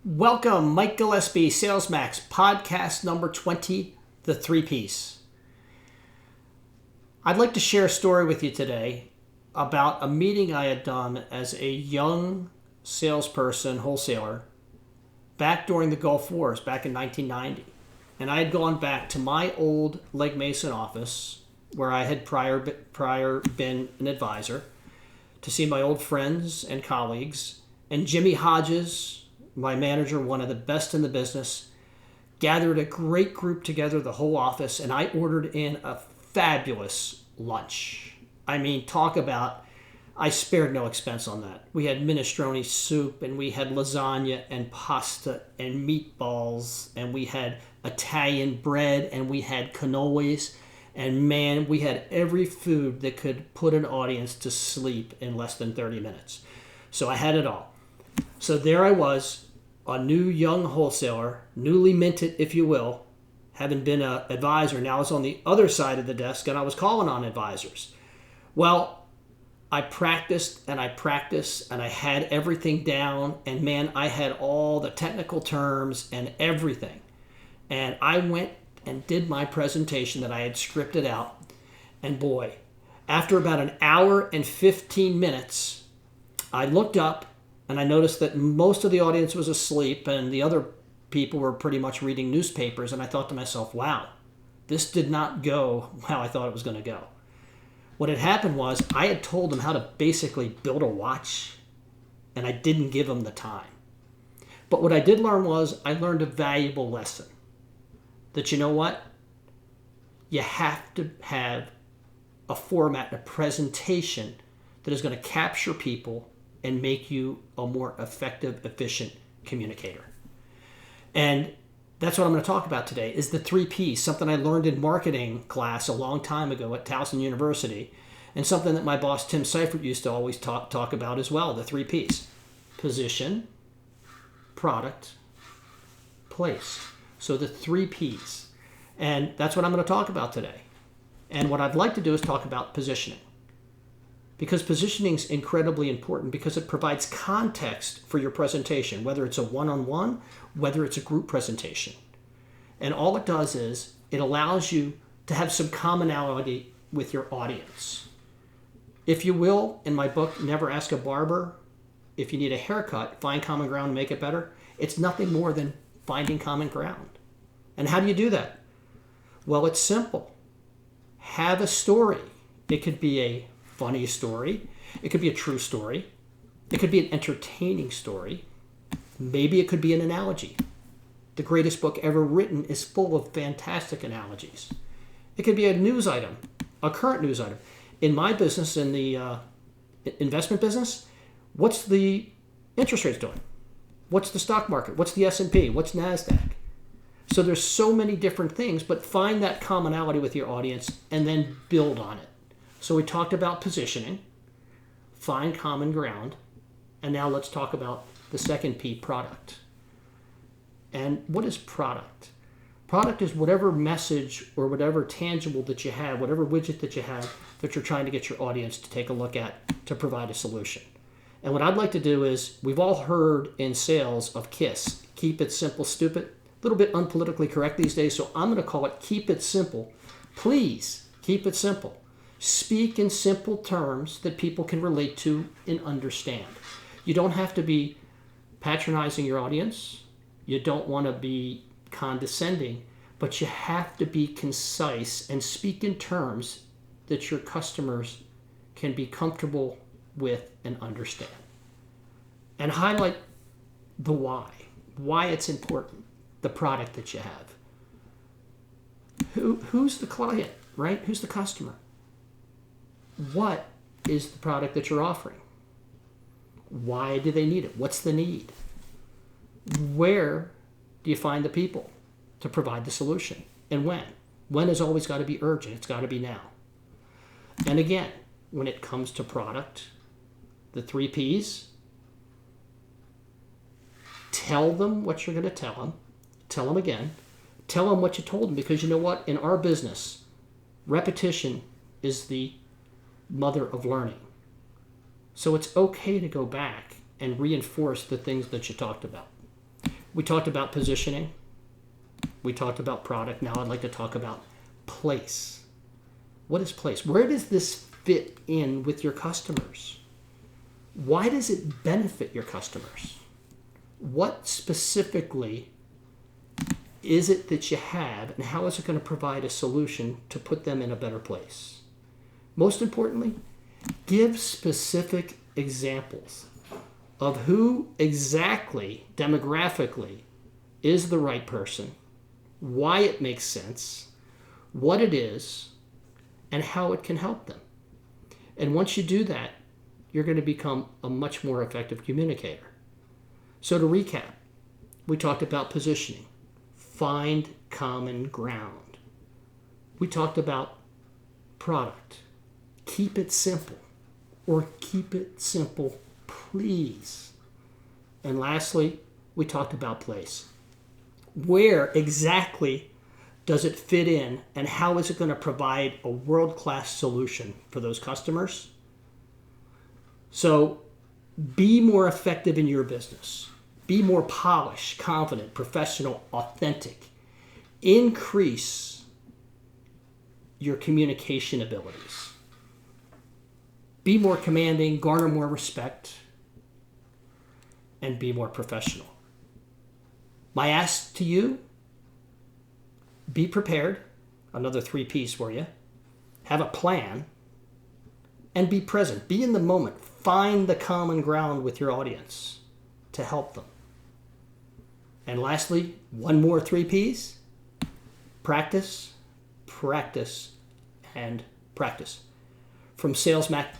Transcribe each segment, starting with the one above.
Welcome, Mike Gillespie, Sales Max, podcast number 20, The Three Piece. I'd like to share a story with you today about a meeting I had done as a young salesperson, wholesaler, back during the Gulf Wars, back in 1990. And I had gone back to my old Legg Mason office, where I had prior been an advisor, to see my old friends and colleagues. And Jimmy Hodges, my manager, one of the best in the business, gathered a great group together, the whole office, and I ordered in a fabulous lunch. I mean, talk about, I spared no expense on that. We had minestrone soup, and we had lasagna and pasta and meatballs, and we had Italian bread, and we had cannolis, and man, we had every food that could put an audience to sleep in less than 30 minutes. So I had it all. So there I was, a new young wholesaler, newly minted, if you will, having been an advisor. Now I was on the other side of the desk and I was calling on advisors. Well, I practiced and I had everything down, and man, I had all the technical terms and everything. And I went and did my presentation that I had scripted out. And boy, after about an hour and 15 minutes, I looked up and I noticed that most of the audience was asleep and the other people were pretty much reading newspapers. And I thought to myself, wow, this did not go how I thought it was going to go. What had happened was I had told them how to basically build a watch, and I didn't give them the time. But what I did learn was I learned a valuable lesson. That you know what? You have to have a format, a presentation that is going to capture people and make you a more effective, efficient communicator. And that's what I'm going to talk about today, is the 3 Ps, something I learned in marketing class a long time ago at Towson University, and something that my boss Tim Seifert used to always talk about as well, the 3 Ps. Position, product, place. So the 3 Ps. And that's what I'm going to talk about today. And what I'd like to do is talk about positioning. Because positioning is incredibly important because it provides context for your presentation, whether it's a one-on-one, whether it's a group presentation. And all it does is it allows you to have some commonality with your audience. If you will, in my book, Never Ask a Barber, if you need a haircut, find common ground and make it better. It's nothing more than finding common ground. And how do you do that? Well, it's simple. Have a story. It could be a funny story. It could be a true story. It could be an entertaining story. Maybe it could be an analogy. The greatest book ever written is full of fantastic analogies. It could be a news item, a current news item. In my business, in the investment business, what's the interest rates doing? What's the stock market? What's the S&P? What's NASDAQ? So there's so many different things, but find that commonality with your audience and then build on it. So we talked about positioning, find common ground, and now let's talk about the second P, product. And what is product? Product is whatever message or whatever tangible that you have, whatever widget that you have that you're trying to get your audience to take a look at to provide a solution. And what I'd like to do is, we've all heard in sales of KISS, keep it simple, stupid. A little bit unpolitically correct these days, so I'm going to call it keep it simple. Please keep it simple. Speak in simple terms that people can relate to and understand. You don't have to be patronizing your audience. You don't want to be condescending, but you have to be concise and speak in terms that your customers can be comfortable with and understand. And highlight the why it's important, the product that you have. Who's the client, right? Who's the customer? What is the product that you're offering? Why do they need it? What's the need? Where do you find the people to provide the solution? And when? When has always got to be urgent. It's got to be now. And again, when it comes to product, the 3 Ps, tell them what you're going to tell them. Tell them again. Tell them what you told them, because you know what? In our business, repetition is the mother of learning. So it's okay to go back and reinforce the things that you talked about. We talked about positioning. We talked about product. Now I'd like to talk about place. What is place? Where does this fit in with your customers? Why does it benefit your customers? What specifically is it that you have, and how is it going to provide a solution to put them in a better place? Most importantly, give specific examples of who exactly demographically is the right person, why it makes sense, what it is, and how it can help them. And once you do that, you're going to become a much more effective communicator. So to recap, we talked about positioning. Find common ground. We talked about product. Keep it simple, or keep it simple, please. And lastly, we talked about place. Where exactly does it fit in, and how is it going to provide a world-class solution for those customers? So be more effective in your business. Be more polished, confident, professional, authentic. Increase your communication abilities. Be more commanding, garner more respect, and be more professional. My ask to you, be prepared, another 3 P's for you. Have a plan, and be present. Be in the moment. Find the common ground with your audience to help them. And lastly, one more 3 P's. Practice, practice, and practice. From Sales Mac,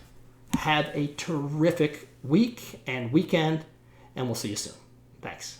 have a terrific week and weekend, and we'll see you soon. Thanks.